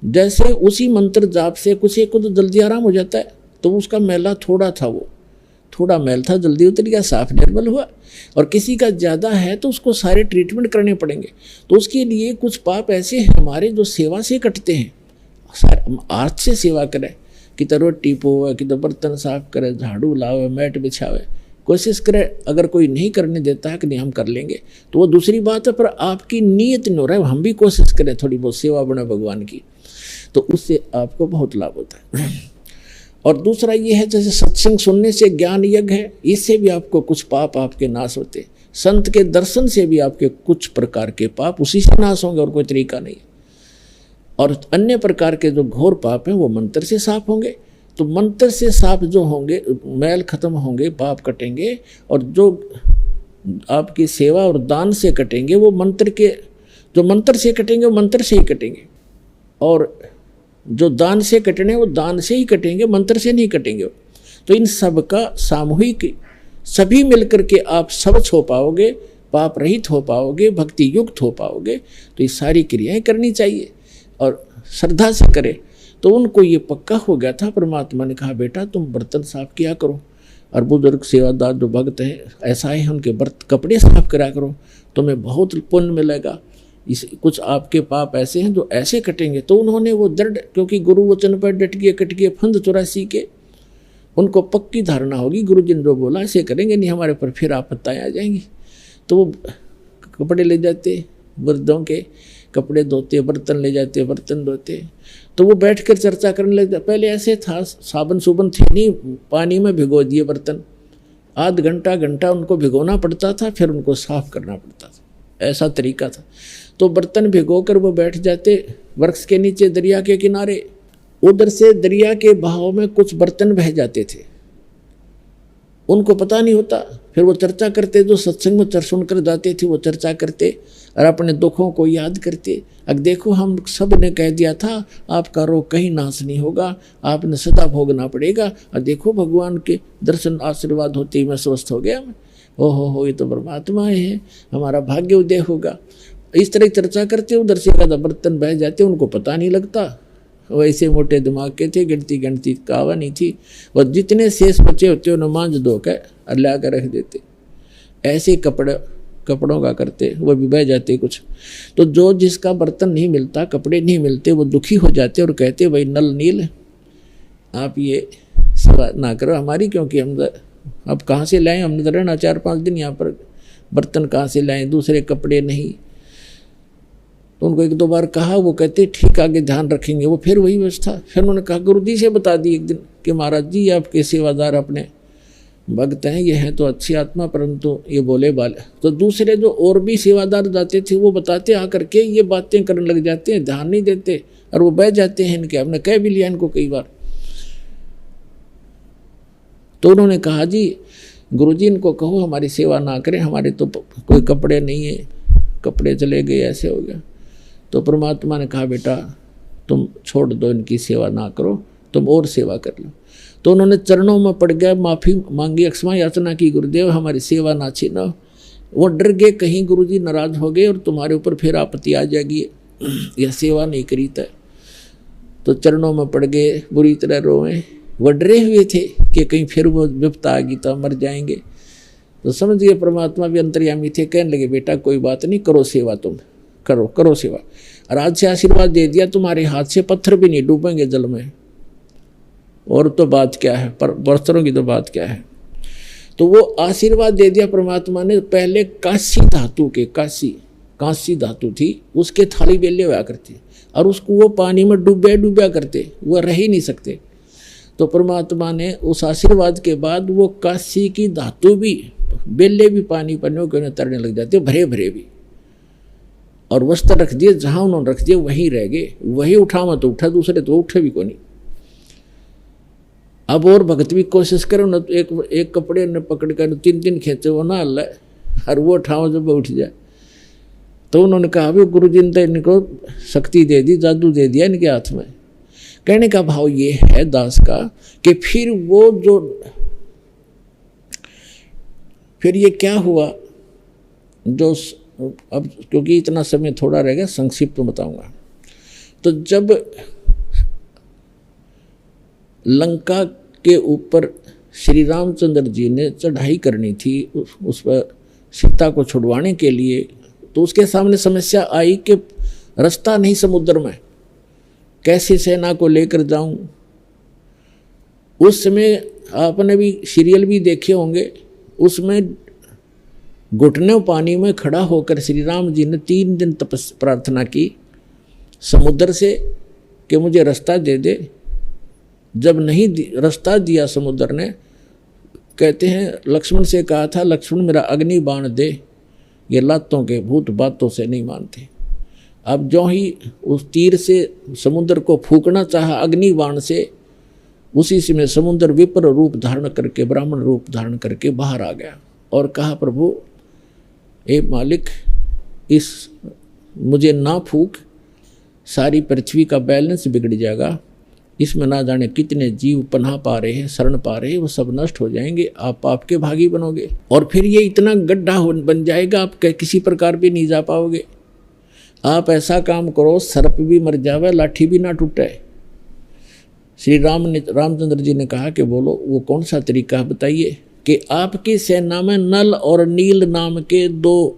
जैसे उसी मंत्र जाप से कुछ एक को तो जल्दी आराम हो जाता है, तो उसका मैला थोड़ा था, वो थोड़ा मैल था, जल्दी उतर गया, साफ निर्मल हुआ। और किसी का ज़्यादा है तो उसको सारे ट्रीटमेंट करने पड़ेंगे। तो उसके लिए कुछ पाप ऐसे हैं हमारे जो सेवा से कटते हैं। आर्थ से सेवा करें, कि तो रोटी पोवे, कि तो बर्तन साफ करे, झाड़ू लावे, मैट बिछावे, कोशिश करे। अगर कोई नहीं करने देता है कि नहीं हम कर लेंगे तो वो दूसरी बात है, पर आपकी नीयत नहीं हो रहा है, हम भी कोशिश करें थोड़ी बहुत सेवा बने भगवान की, तो उससे आपको बहुत लाभ होता है। और दूसरा ये है, जैसे सत्संग सुनने से ज्ञान यज्ञ है, इससे भी आपको कुछ पाप आपके नाश होते। संत के दर्शन से भी आपके कुछ प्रकार के पाप उसी से नाश होंगे, और कोई तरीका नहीं। और अन्य प्रकार के जो घोर पाप हैं वो मंत्र से साफ होंगे। तो मंत्र से साफ जो होंगे, मैल खत्म होंगे, पाप कटेंगे। और जो आपकी सेवा और दान से कटेंगे, वो मंत्र के, जो मंत्र से कटेंगे वो मंत्र से ही कटेंगे। और जो दान से कटने वो दान से ही कटेंगे, मंत्र से नहीं कटेंगे। तो इन सब का सामूहिक, सभी मिलकर के आप स्वच्छ हो पाओगे, पाप रहित हो पाओगे, भक्ति युक्त हो पाओगे। तो ये सारी क्रियाएं करनी चाहिए और श्रद्धा से करें। तो उनको ये पक्का हो गया था। परमात्मा ने कहा बेटा तुम बर्तन साफ किया करो, और बुजुर्ग सेवादार जो भक्त हैं ऐसा है, उनके कपड़े साफ करा करो, तुम्हें बहुत पुण्य मिलेगा। इस कुछ आपके पाप ऐसे हैं जो ऐसे कटेंगे। तो उन्होंने वो दृढ़, क्योंकि गुरु वचन पर डट गए, कट गए फंद 84 के, उनको पक्की धारणा होगी गुरु जी ने जो बोला ऐसे करेंगे, नहीं हमारे पर फिर आपत्तियाँ आ जाएंगी। तो वो कपड़े ले जाते, वृद्धों के कपड़े धोते, बर्तन ले जाते, बर्तन धोते। तो वो बैठकर चर्चा करने लग जाते। पहले ऐसे था, साबुन सुबन थे नहीं, पानी में भिगो दिए बर्तन, आध घंटा घंटा उनको भिगोना पड़ता था, फिर उनको साफ करना पड़ता था, ऐसा तरीका था। तो बर्तन भिगोकर वो बैठ जाते वृक्ष के नीचे, दरिया के किनारे। उधर से दरिया के बहाव में कुछ बर्तन बह जाते थे, उनको पता नहीं होता। फिर वो चर्चा करते, जो सत्संग में सुनकर जाते थे वो चर्चा करते और अपने दुखों को याद करते। अब देखो हम सब ने कह दिया था आपका रोग कहीं नाश नहीं होगा, आपने सदा भोगना पड़ेगा, और देखो भगवान के दर्शन आशीर्वाद होते ही मैं स्वस्थ हो गया। मैं हो ये तो परमात्मा है, हमारा भाग्य उदय होगा। इस तरह चर्चा करते, उधर से कदा बर्तन बह जाते, उनको पता नहीं लगता। वैसे मोटे दिमाग के थे, गिनती गिनती कावा नहीं थी। और जितने शेष बचे होते उन्हें मांझ धो के और ला कर रख देते। ऐसे कपड़ों का करते, वो भी बह जाते कुछ। तो जो जिसका बर्तन नहीं मिलता, कपड़े नहीं मिलते, वो दुखी हो जाते और कहते भाई नल नील आप ये सेवा ना करो हमारी, क्योंकि हम अब कहाँ से लाएं, हमने तो रहना 4-5 दिन यहाँ पर, बर्तन कहाँ से लाएं, दूसरे कपड़े नहीं। तो उनको 1-2 बार कहा, वो कहते ठीक आगे ध्यान रखेंगे। वो फिर वही व्यवस्था। फिर उन्होंने कहा गुरु जी से बता दी एक दिन कि महाराज जी आपके सेवादार अपने भक्त हैं, ये हैं तो अच्छी आत्मा, परंतु ये बोले बाले। तो दूसरे जो और भी सेवादार जाते थे वो बताते आकर के, ये बातें करने लग जाते हैं, ध्यान नहीं देते और वो बह जाते हैं इनके। हमने कह भी लिया इनको कई बार। तो उन्होंने कहा जी गुरुजी इनको कहो हमारी सेवा ना करें, हमारे तो कोई कपड़े नहीं है, कपड़े चले गए, ऐसे हो गया। तो परमात्मा ने कहा बेटा तुम छोड़ दो, इनकी सेवा ना करो, तुम और सेवा कर लो। तो उन्होंने चरणों में पड़ गए, माफ़ी मांगी, क्षमा याचना की, गुरुदेव हमारी सेवा ना छीनो। वो डर गए कहीं गुरुजी नाराज हो गए और तुम्हारे ऊपर फिर आपत्ति आ जाएगी, यह सेवा नहीं करी था। तो चरणों में पड़ गए, बुरी तरह रोए। वो डरे हुए थे कि कहीं फिर वो विपत्ति आ गई तो मर जाएंगे। तो समझ गए परमात्मा भी अंतर्यामी थे, कहने लगे बेटा कोई बात नहीं, करो सेवा, तुम करो सेवा। और आज से आशीर्वाद दे दिया, तुम्हारे हाथ से पत्थर भी नहीं डूबेंगे जल में। और तो बात क्या है, पर बर्तनों की तो बात क्या है। तो वो आशीर्वाद दे दिया परमात्मा ने। पहले कांसी धातु के, कांसी धातु थी, उसके थाली बेले हुआ करते और उसको वो पानी में डूबा करते, वो रह ही नहीं सकते। तो परमात्मा ने उस आशीर्वाद के बाद वो कांसी की धातु भी, बेले भी पानी पन्नों के तरने लग जाते, भरे भरे भी। और वस्त्र रख दिए, जहाँ उन्होंने रख दिए वहीं रह गए। वही उठा मत उठा, दूसरे तो उठे भी को नहीं। अब और भगत भी कोशिश करो न, तो एक कपड़े ने पकड़ कर 3 खींचे, वो ना हल्ला और वो उठाओ जब उठ जाए। तो उन्होंने कहा भी गुरु जी ने इनको शक्ति दे दी, जादू दे दिया इनके हाथ में। कहने का भाव ये है दास का कि फिर ये क्या हुआ, जो अब क्योंकि इतना समय थोड़ा रह गया, संक्षिप्त तो बताऊंगा। तो जब लंका के ऊपर श्री रामचंद्र जी ने चढ़ाई करनी थी उस पर सीता को छुड़वाने के लिए, तो उसके सामने समस्या आई कि रास्ता नहीं समुद्र में, कैसे सेना को लेकर जाऊं। उस समय आपने भी सीरियल भी देखे होंगे, उसमें घुटनों पानी में खड़ा होकर श्री राम जी ने 3 दिन प्रार्थना की समुद्र से कि मुझे रास्ता दे दे। जब नहीं रास्ता दिया समुद्र ने, कहते हैं लक्ष्मण से कहा था, लक्ष्मण मेरा अग्नि बाण दे, ये लातों के भूत बातों से नहीं मानते। अब जो ही उस तीर से समुद्र को फूकना चाहा अग्नि बाण से, उसी समय समुद्र विपर रूप धारण करके, ब्राह्मण रूप धारण करके बाहर आ गया और कहा, प्रभु ए मालिक, इस मुझे ना फूक, सारी पृथ्वी का बैलेंस बिगड़ जाएगा, इसमें ना जाने कितने जीव पनाह पा रहे हैं, शरण पा रहे हैं, वो सब नष्ट हो जाएंगे, आप आपके भागी बनोगे और फिर ये इतना गड्ढा बन जाएगा, आप किसी प्रकार भी नहीं जा पाओगे। आप ऐसा काम करो, सर्प भी मर जावे, लाठी भी ना टूटे। श्री रामचंद्र जी ने कहा कि बोलो वो कौन सा तरीका है बताइए। कि आपकी सेना में नल और नील नाम के 2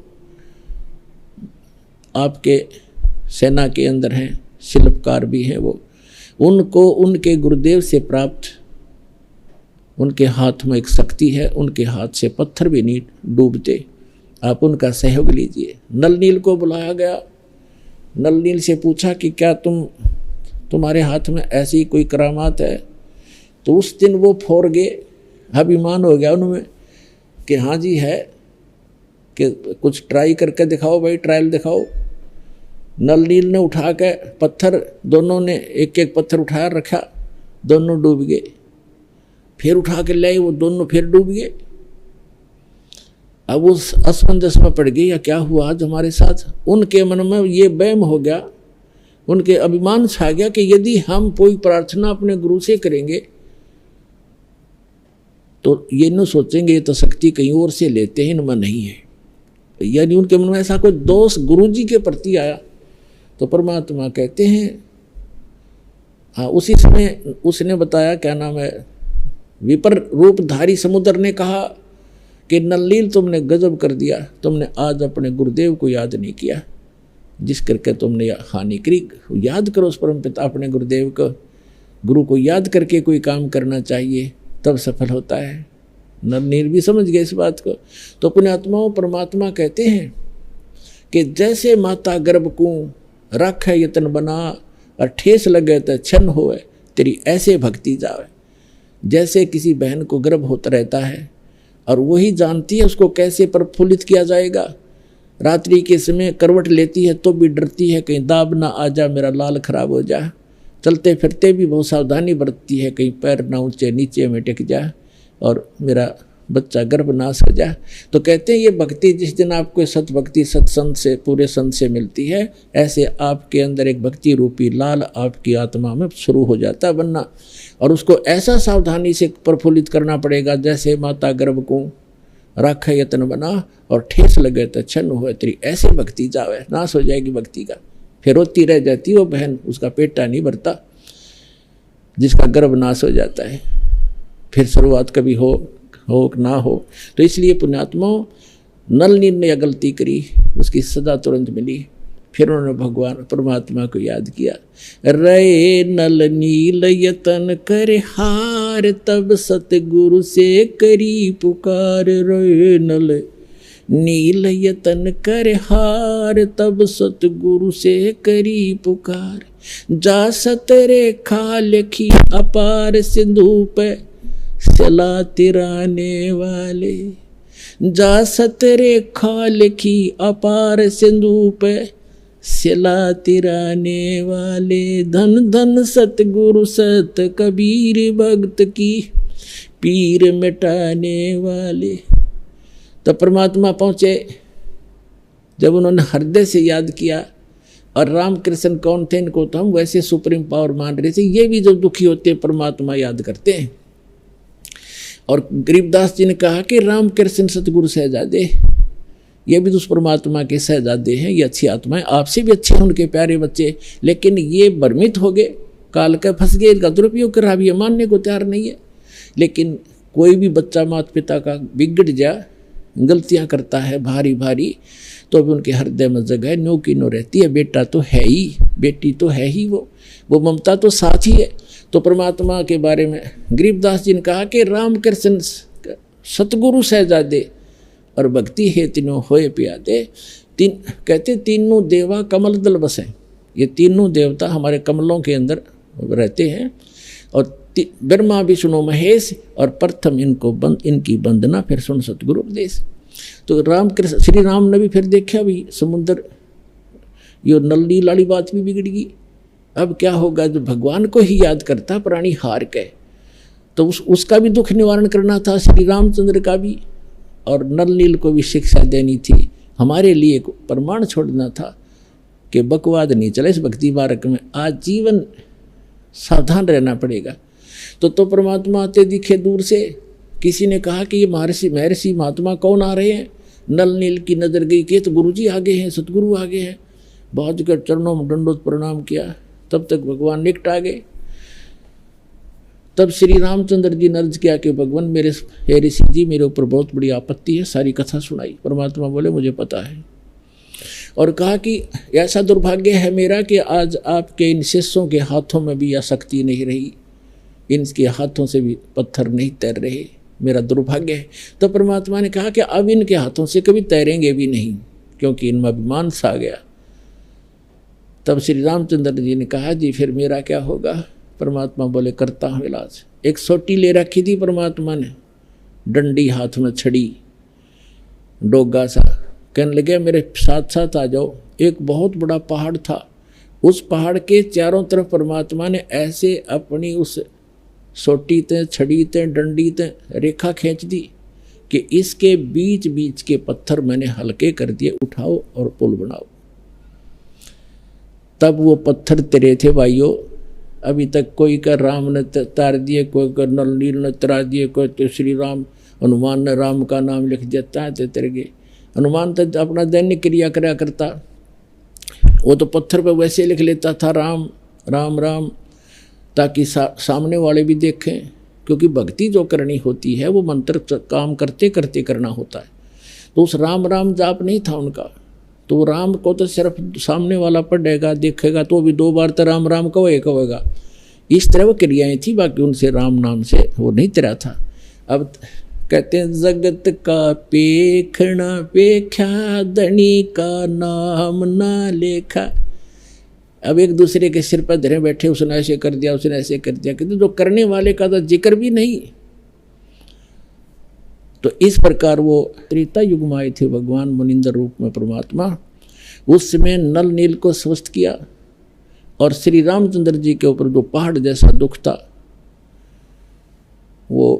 आपके सेना के अंदर हैं, शिल्पकार भी हैं वो, उनको उनके गुरुदेव से प्राप्त, उनके हाथ में एक शक्ति है, उनके हाथ से पत्थर भी नहीं डूबते, आप उनका सहयोग लीजिए। नल नील को बुलाया गया, नल नील से पूछा कि क्या तुम्हारे हाथ में ऐसी कोई करामात है। तो उस दिन वो फोड़ गए, अभिमान हो गया उनमें कि हाँ जी है, कि कुछ ट्राई करके दिखाओ भाई, ट्रायल दिखाओ। नल नील ने उठा के पत्थर, दोनों ने एक एक पत्थर उठाया रखा, दोनों डूब गए। फिर उठा के लाए, वो दोनों फिर डूब गए। अब उस असमंजस में पड़ गई, या क्या हुआ आज हमारे साथ। उनके मन में ये वहम हो गया, उनके अभिमान छा गया कि यदि हम कोई प्रार्थना अपने गुरु से करेंगे तो ये न सोचेंगे ये तो शक्ति कहीं और से लेते हैं, इनमें नहीं है। यानी उनके मन में ऐसा कोई दोष गुरु जी के प्रति आया। तो परमात्मा कहते हैं, हाँ उसी समय उसने बताया, क्या नाम है, विपर रूपधारी समुद्र ने कहा कि नलनील तुमने गजब कर दिया, तुमने आज अपने गुरुदेव को याद नहीं किया, जिस करके तुमने हानि करी। याद करो उस परम पिता अपने गुरुदेव को, गुरु को याद करके कोई काम करना चाहिए, तब सफल होता है। नलनील भी समझ गए इस बात को। तो पुण्यात्माओं, परमात्मा कहते हैं कि जैसे माता गर्भ को रख है यतन बना, और ठेस लगे तो छन होए, तेरी ऐसे भक्ति जावे। जैसे किसी बहन को गर्भ होता रहता है और वही जानती है उसको कैसे प्रफुल्लित किया जाएगा। रात्रि के समय करवट लेती है तो भी डरती है कहीं दाब ना आ जा, मेरा लाल खराब हो जा। चलते फिरते भी बहुत सावधानी बरतती है, कहीं पैर ना ऊंचे नीचे में टिक जा और मेरा बच्चा गर्भ नाश हो जाए। तो कहते हैं ये भक्ति जिस दिन आपको सत भक्ति सत्संग से, पूरे संत से मिलती है, ऐसे आपके अंदर एक भक्ति रूपी लाल आपकी आत्मा में शुरू हो जाता है बनना। और उसको ऐसा सावधानी से प्रफुल्लित करना पड़ेगा जैसे माता गर्भ को राख यतन बना और ठेस लगे तो छन्न हुए, तेरी ऐसे भक्ति जावे, नाश हो जाएगी भक्ति का। फिर रोती रह जाती वो बहन, उसका पेटा नहीं भरता, जिसका गर्भ नाश हो जाता है। फिर शुरुआत कभी हो ना हो। तो इसलिए पुण्यात्माओं, नलनील ने यह गलती करी, उसकी सजा तुरंत मिली। फिर उन्होंने भगवान परमात्मा को याद किया। रे नल नील यतन कर हार, तब सतगुरु से करी पुकार। रे नल नील यतन कर हार, तब सतगुरु से करी पुकार। जा सतरेखा लिखी अपार सिंधु पे, चला तिराने वाले। जा सतरेखा लिखी अपार सिंधु पे, सिला तिराने वाले। धन धन सतगुरु सत कबीर, भक्त की पीर मिटाने वाले। तो परमात्मा पहुँचे जब उन्होंने हृदय से याद किया। और रामकृष्ण कौन थे, इनको तो हम वैसे सुप्रीम पावर मान रहे थे। ये भी जब दुखी होते हैं परमात्मा याद करते हैं। और गरीबदास जी ने कहा कि रामकृष्ण सतगुरु सहजादे, ये भी तो उस परमात्मा के शहजादे हैं, ये अच्छी आत्माएं, आपसे भी अच्छे हैं उनके प्यारे बच्चे, लेकिन ये भ्रमित हो गए, काल का फंस गए, इनका दुरुपयोग कर रहा, ये मानने को तैयार नहीं है। लेकिन कोई भी बच्चा माता पिता का बिगड़ जा, गलतियां करता है भारी भारी, तो भी उनके हृदय में जगह न्यो की नो रहती है, बेटा तो है ही, बेटी तो है ही, वो ममता तो साथ ही है। तो परमात्मा के बारे में गरीबदास जी ने कहा कि राम कृष्ण सतगुरु सहजादे और भक्ति है तीनों होए प्यादे। कहते तीनों देवा कमल दल बसे, ये तीनों देवता हमारे कमलों के अंदर रहते हैं, और ब्रह्मा विष्णु महेश, और प्रथम इनकी वंदना, फिर सुन सतगुरु उपदेश। तो राम कृष्ण श्री राम ने भी फिर देखा भी समुद्र, यो नल नील वाली बात भी बिगड़ गई। अब क्या होगा, जो भगवान को ही याद करता प्राणी हार के, तो उसका भी दुख निवारण करना था श्री रामचंद्र का भी, और नल नील को भी शिक्षा देनी थी, हमारे लिए प्रमाण छोड़ना था कि बकवाद नहीं चले इस भक्ति मार्ग में, आज जीवन सावधान रहना पड़ेगा। तो परमात्मा आते दिखे दूर से, किसी ने कहा कि ये महर्षि महात्मा कौन आ रहे हैं, नल नील की नज़र गई कि तो गुरुजी आगे हैं, सतगुरु आगे हैं, बहुत जगह चरणों में दंडोत प्रणाम किया, तब तक भगवान निकट आ गए। तब श्री रामचंद्र जी ने अर्ज किया कि भगवान मेरे हे ऋषि जी, मेरे ऊपर बहुत बड़ी आपत्ति है, सारी कथा सुनाई। परमात्मा बोले मुझे पता है, और कहा कि ऐसा दुर्भाग्य है मेरा कि आज आपके इन शिष्यों के हाथों में भी यह शक्ति नहीं रही, इनके हाथों से भी पत्थर नहीं तैर रहे, मेरा दुर्भाग्य है। तो परमात्मा ने कहा कि अब इनके हाथों से कभी तैरेंगे भी नहीं, क्योंकि इनमें अभिमान सा गया। तब श्री रामचंद्र जी ने कहा जी फिर मेरा क्या होगा। परमात्मा बोले करता हूँ इलाज। एक सोटी ले रखी थी परमात्मा ने, डंडी हाथ में छड़ी, डोगा सा, कहने लगे मेरे साथ साथ आ जाओ। एक बहुत बड़ा पहाड़ था, उस पहाड़ के चारों तरफ परमात्मा ने ऐसे अपनी उस सोटी ते, छड़ी ते, डंडी ते रेखा खींच दी कि इसके बीच बीच के पत्थर मैंने हल्के कर दिए, उठाओ और पुल बनाओ। तब वो पत्थर तेरे थे भाइयों, अभी तक कोई का राम ने तार दिए, कोई का नल नील ने तरा दिए, कोई तो श्री राम हनुमान ने राम का नाम लिख देता है तो तेरे गए। हनुमान तो अपना दैनिक क्रिया करा करता, वो तो पत्थर पे वैसे लिख लेता था राम राम राम, ताकि सामने वाले भी देखें, क्योंकि भक्ति जो करनी होती है वो मंत्र काम करते करते करना होता है। तो उस राम राम जाप नहीं था उनका, तो राम को तो सिर्फ सामने वाला पढ़ेगा देखेगा तो भी 2 बार तो राम राम कहेगा, इस तरह वो क्रियाएं थी, बाकी उनसे राम नाम से वो नहीं तरह था। अब कहते हैं जगत का पेखना पेख्या, धनी का नाम ना लेखा। अब एक दूसरे के सिर पर धरे बैठे, उसने ऐसे कर दिया, उसने ऐसे कर दिया, किंतु जो करने वाले का तो जिक्र भी नहीं। तो इस प्रकार वो त्रेता युग में आए थे भगवान मुनिंदर रूप में परमात्मा। उस समय नल नील को स्वस्थ किया और श्री रामचंद्र जी के ऊपर जो पहाड़ जैसा दुख था वो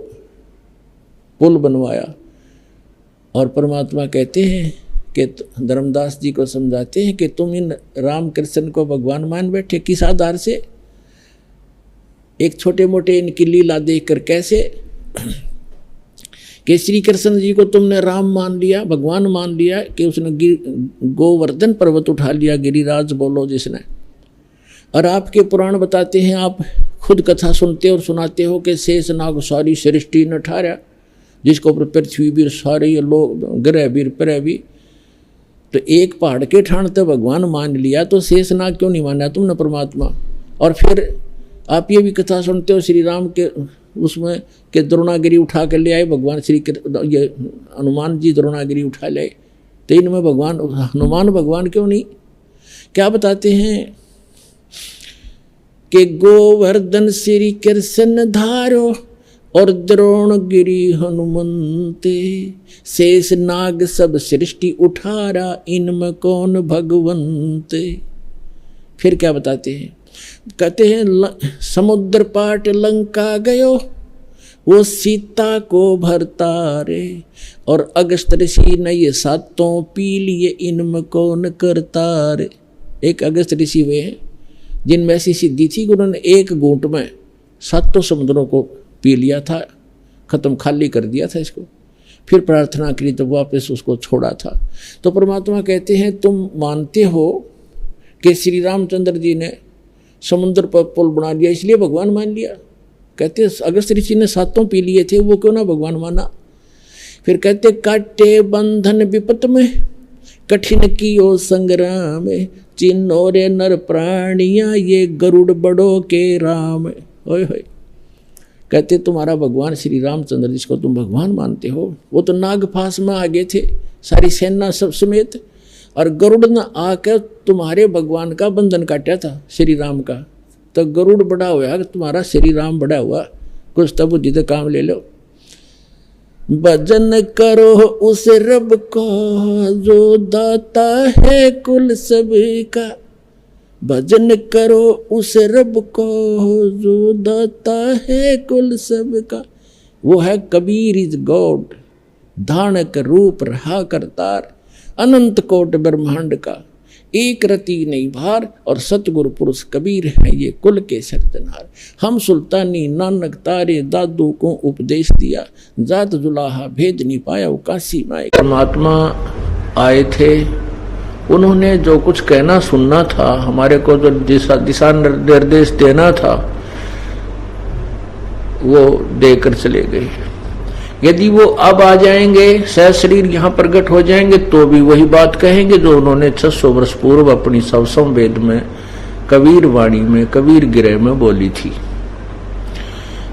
पुल बनवाया। और परमात्मा कहते हैं कि धर्मदास जी को समझाते हैं कि तुम इन राम कृष्ण को भगवान मान बैठे, किस आधार से? एक छोटे मोटे इनकी लीला देखकर कैसे कि श्री कृष्ण जी को तुमने राम मान लिया, भगवान मान लिया, कि उसने गोवर्धन पर्वत उठा लिया, गिरिराज बोलो जिसने। और आपके पुराण बताते हैं, आप खुद कथा सुनते और सुनाते हो कि शेष नाग सारी सृष्टि न ठारा, जिसको ऊपर पृथ्वी भी सारे ये लोग ग्रह भी प्रह भी। तो एक पहाड़ के ठाण तो भगवान मान लिया, तो शेष नाग क्यों नहीं माना तुमने परमात्मा? और फिर आप ये भी कथा सुनते हो श्री राम के उसमें कि द्रोणागिरी उठा कर ले आए भगवान, ये हनुमान जी द्रोणागिरी उठा ले, तो इनमें भगवान हनुमान भगवान क्यों नहीं? क्या बताते हैं कि गोवर्धन श्री कृष्ण धारो और द्रोणगिरी हनुमंते, शेष नाग सब सृष्टि उठारा, इनमें कौन भगवंते। फिर क्या बताते हैं? कहते हैं समुद्र पाट लंका गयो, वो सीता को भरता रे, और अगस्त ऋषि ने ये 7 पी लिए, इनमें कौन करता रे। एक अगस्त ऋषि वे हैं जिनमें ऐसी सिद्धि थी कि उन्होंने एक घूंट में 7 समुद्रों को पी लिया था, खत्म खाली कर दिया था इसको। फिर प्रार्थना करी तो वापस उसको छोड़ा था। तो परमात्मा कहते हैं तुम मानते हो कि श्री रामचंद्र जी ने समुद्र पर पुल बना लिया इसलिए भगवान मान लिया। कहते अगस्त ऋषि ने 7 पी लिए थे, वो क्यों ना भगवान माना। फिर कहते काटे बंधन विपत में कठिन कियो संग्राम, चिन्हो रे नर प्राणिया ये गरुड़ बड़ो के राम। ओए होए, कहते तुम्हारा भगवान श्री रामचंद्र जिसको तुम भगवान मानते हो वो तो नागफास में आ गए थे सारी सेना सब समेत, और गरुड़ ने आकर तुम्हारे भगवान का बंधन काटा था श्री राम का। तो गरुड़ बड़ा हुआ तुम्हारा श्री राम बड़ा हुआ, कुछ तब बुद्धि तो काम ले लो। भजन करो उस रब को जो दाता है कुल सबका, भजन करो उस रब को जो दाता है कुल सबका। वो है कबीर इज गॉड, धानक रूप रहा करतार, अनंत कोट ब्रह्मांड का एक रति नहीं भार, और सतगुरु पुरुष कबीर है ये कुल के सरजनहार। हम सुल्तानी नानक तारे दादू को उपदेश दिया, जात जुलाहा भेद नहीं पाया वो काशी माए। परमात्मा आए थे, उन्होंने जो कुछ कहना सुनना था, हमारे को जो दिशा निर्देश देना था वो देकर चले गए। यदि वो अब आ जाएंगे सहशरीर यहाँ प्रकट हो जाएंगे तो भी वही बात कहेंगे जो उन्होंने 600 वर्ष पूर्व अपनी सवसम वेद में कबीर वाणी में कबीर गिरह में बोली थी।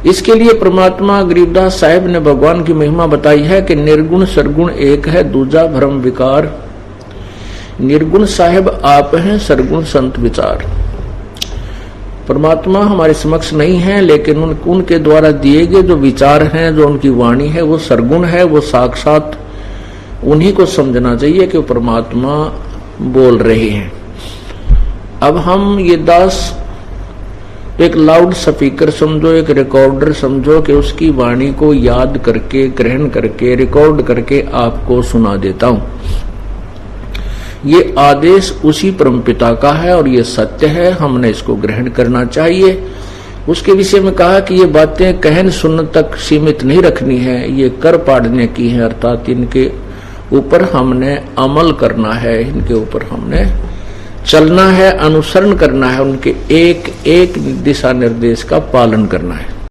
इसके लिए परमात्मा गरीबदास साहिब ने भगवान की महिमा बताई है कि निर्गुण सरगुण एक है, दूजा भ्रम विकार। निर्गुण साहिब आप हैं, सरगुण संत विचार। परमात्मा हमारे समक्ष नहीं है, लेकिन उनके द्वारा दिए गए जो विचार हैं, जो उनकी वाणी है वो सरगुण है, वो साक्षात उन्हीं को समझना चाहिए कि परमात्मा बोल रहे हैं। अब हम ये दास एक लाउड स्पीकर समझो, एक रिकॉर्डर समझो कि उसकी वाणी को याद करके ग्रहण करके रिकॉर्ड करके आपको सुना देता हूं। ये आदेश उसी परमपिता का है और ये सत्य है, हमने इसको ग्रहण करना चाहिए। उसके विषय में कहा कि ये बातें कहन सुनने तक सीमित नहीं रखनी है, ये कर पाड़ने की है, अर्थात इनके ऊपर हमने अमल करना है, इनके ऊपर हमने चलना है, अनुसरण करना है, उनके एक एक दिशा निर्देश का पालन करना है।